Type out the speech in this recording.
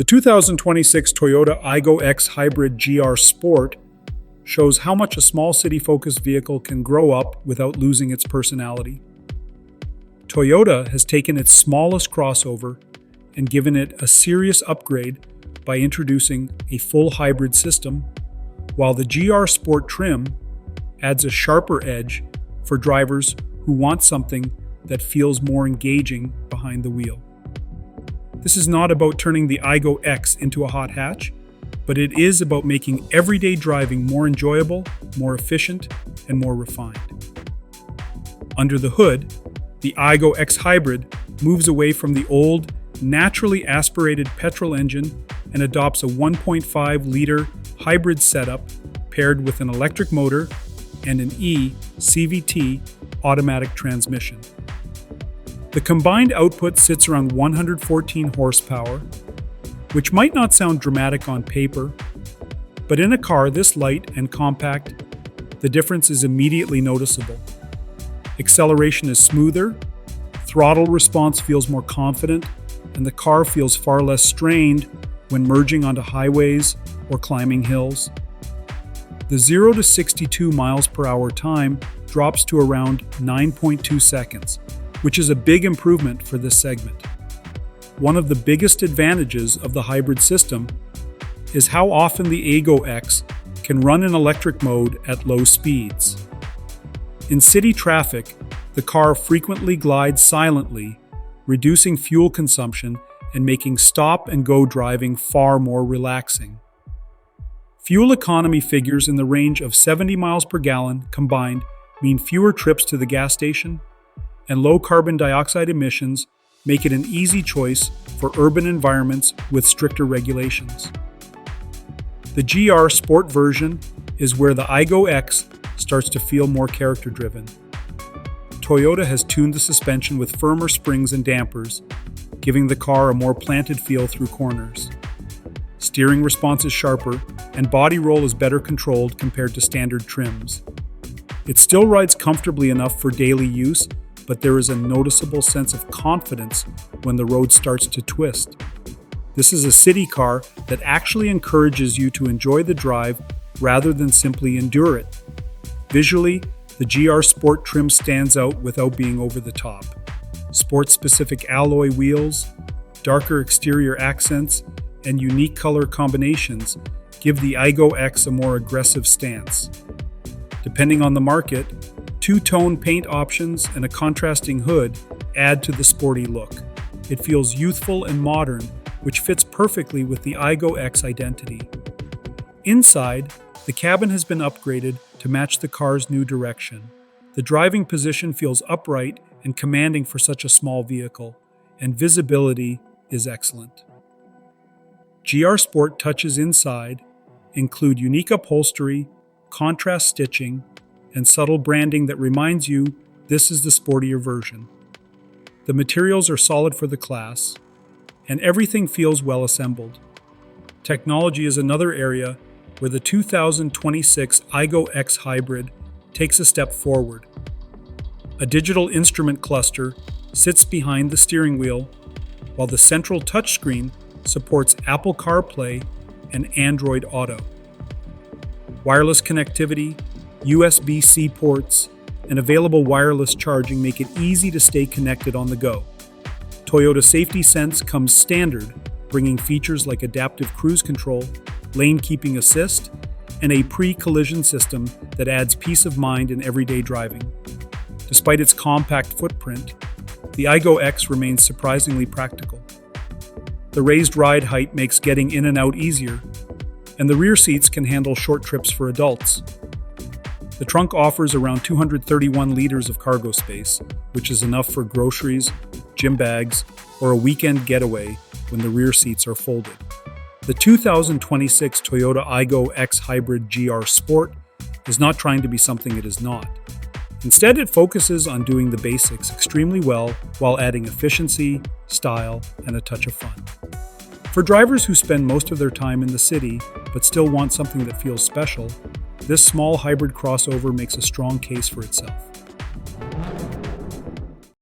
The 2026 Toyota Aygo X Hybrid GR Sport shows how much a small city-focused vehicle can grow up without losing its personality. Toyota has taken its smallest crossover and given it a serious upgrade by introducing a full hybrid system, while the GR Sport trim adds a sharper edge for drivers who want something that feels more engaging behind the wheel. This is not about turning the Aygo X into a hot hatch, but it is about making everyday driving more enjoyable, more efficient, and more refined. Under the hood, the Aygo X Hybrid moves away from the old, naturally aspirated petrol engine and adopts a 1.5-liter hybrid setup paired with an electric motor and an CVT automatic transmission. The combined output sits around 114 horsepower, which might not sound dramatic on paper, but in a car this light and compact, the difference is immediately noticeable. Acceleration is smoother, throttle response feels more confident, and the car feels far less strained when merging onto highways or climbing hills. The 0 to 62 miles per hour time drops to around 9.2 seconds, which is a big improvement for this segment. One of the biggest advantages of the hybrid system is how often the Aygo X can run in electric mode at low speeds. In city traffic, the car frequently glides silently, reducing fuel consumption and making stop-and-go driving far more relaxing. Fuel economy figures in the range of 70 miles per gallon combined mean fewer trips to the gas station, and low carbon dioxide emissions make it an easy choice for urban environments with stricter regulations. The GR Sport version is where the Aygo X starts to feel more character-driven. Toyota has tuned the suspension with firmer springs and dampers, giving the car a more planted feel through corners. Steering response is sharper, and body roll is better controlled compared to standard trims. It still rides comfortably enough for daily use, but there is a noticeable sense of confidence when the road starts to twist. This is a city car that actually encourages you to enjoy the drive rather than simply endure it. Visually, the GR Sport trim stands out without being over the top. Sport-specific alloy wheels, darker exterior accents, and unique color combinations give the Aygo X a more aggressive stance. Depending on the market, two-tone paint options and a contrasting hood add to the sporty look. It feels youthful and modern, which fits perfectly with the Aygo X identity. Inside, the cabin has been upgraded to match the car's new direction. The driving position feels upright and commanding for such a small vehicle, and visibility is excellent. GR Sport touches inside include unique upholstery, contrast stitching, and subtle branding that reminds you this is the sportier version. The materials are solid for the class, and everything feels well assembled. Technology is another area where the 2026 Aygo X Hybrid takes a step forward. A digital instrument cluster sits behind the steering wheel, while the central touchscreen supports Apple CarPlay and Android Auto. Wireless connectivity, USB-C ports, and available wireless charging make it easy to stay connected on the go. Toyota Safety Sense comes standard, bringing features like adaptive cruise control, lane keeping assist, and a pre-collision system that adds peace of mind in everyday driving. Despite its compact footprint, the Aygo X remains surprisingly practical. The raised ride height makes getting in and out easier, and the rear seats can handle short trips for adults. The trunk offers around 231 liters of cargo space, which is enough for groceries, gym bags, or a weekend getaway when the rear seats are folded. The 2026 Toyota Aygo X Hybrid GR Sport is not trying to be something it is not. Instead, it focuses on doing the basics extremely well while adding efficiency, style, and a touch of fun. For drivers who spend most of their time in the city but still want something that feels special, this small hybrid crossover makes a strong case for itself.